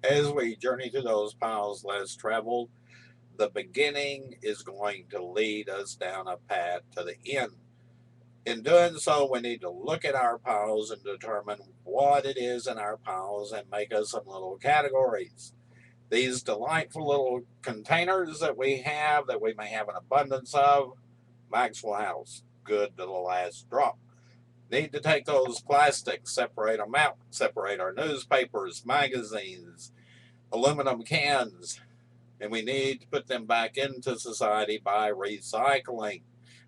As we journey through those piles less traveled, the beginning is going to lead us down a path to the end. In doing so, we need to look at our piles and determine what it is in our piles and make us some little categories. These delightful little containers that we have, that we may have an abundance of, Maxwell House, good to the last drop. Need to take those plastics, separate them out, separate our newspapers, magazines, aluminum cans, and we need to put them back into society by recycling.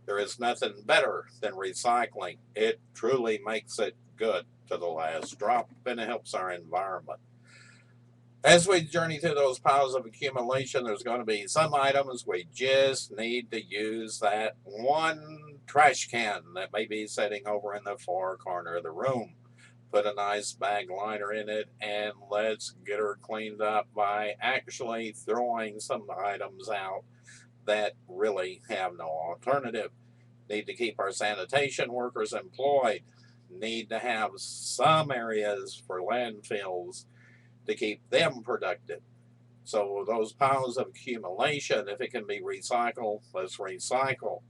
There is nothing better than recycling. It truly makes it good to the last drop and it helps our environment. As we journey through those piles of accumulation, there's going to be some items we just need to use that one trash can that may be sitting over in the far corner of the room. Put a nice bag liner in it and let's get her cleaned up by actually throwing some items out that really have no alternative. Need to keep our sanitation workers employed. Need to have some areas for landfills to keep them productive. So those piles of accumulation, if it can be recycled, let's recycle.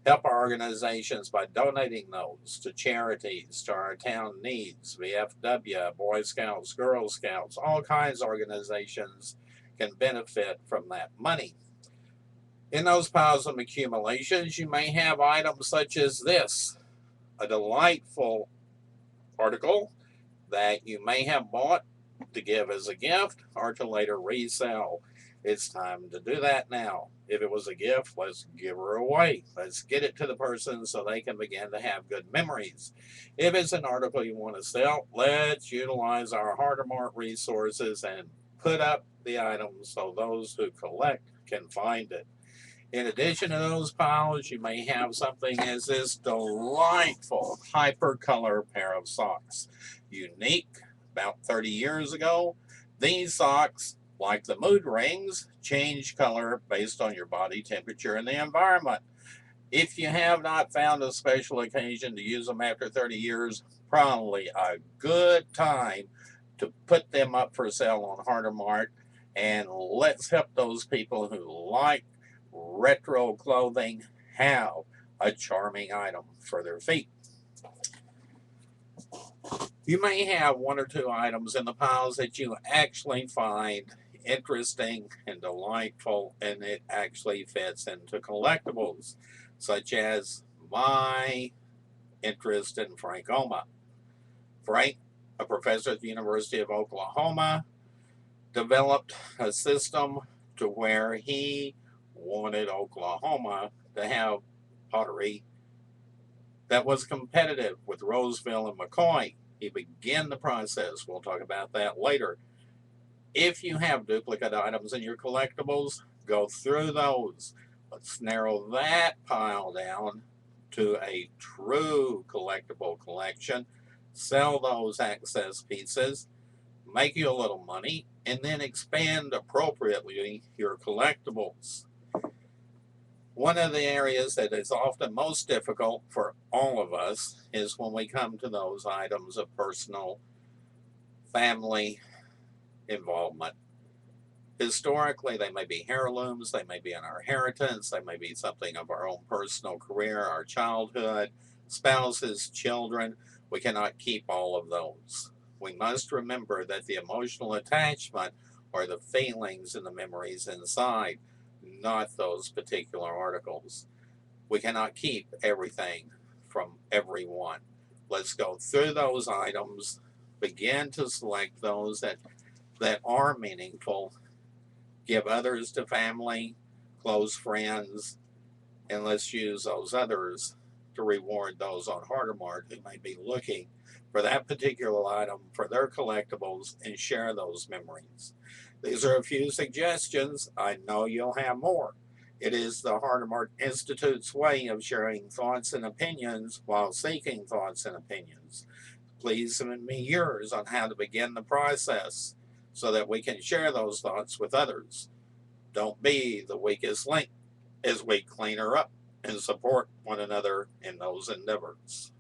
Help our organizations by donating those to charities, to our town needs, VFW, Boy Scouts, Girl Scouts, all kinds of organizations can benefit from that money. In those piles of accumulations, you may have items such as this, a delightful article that you may have bought to give as a gift or to later resell. It's time to do that now. If it was a gift, let's give her away. Let's get it to the person so they can begin to have good memories. If it's an article you want to sell, let's utilize our hoardermart resources and put up the items so those who collect can find it. In addition to those piles, you may have something as this delightful hypercolor pair of socks. Unique, about 30 years ago. These socks, like the mood rings, change color based on your body temperature and the environment. If you have not found a special occasion to use them after 30 years, probably a good time to put them up for sale on Hoarder Mart. And let's help those people who like retro clothing have a charming item for their feet. You may have one or two items in the piles that you actually find interesting and delightful, and it actually fits into collectibles, such as my interest in Frank Oma. Frank, a professor at the University of Oklahoma, developed a system to where he wanted Oklahoma to have pottery that was competitive with Roseville and McCoy. He began the process. We'll talk about that later. If you have duplicate items in your collectibles, go through those. Let's narrow that pile down to a true collectible collection. Sell those excess pieces, make you a little money, and then expand appropriately your collectibles. One of the areas that is often most difficult for all of us is when we come to those items of personal family involvement. Historically, they may be heirlooms, they may be in our inheritance, they may be something of our own personal career, our childhood, spouses, children. We cannot keep all of those. We must remember that the emotional attachment are the feelings and the memories inside, not those particular articles. We cannot keep everything from everyone. Let's go through those items, begin to select those that are meaningful, give others to family, close friends, and let's use those others to reward those on Hardermart who may be looking for that particular item for their collectibles and share those memories. These are a few suggestions. I know you'll have more. It is the Hardermart Institute's way of sharing thoughts and opinions while seeking thoughts and opinions. Please send me yours on how to begin the process so that we can share those thoughts with others. Don't be the weakest link as we clean her up and support one another in those endeavors.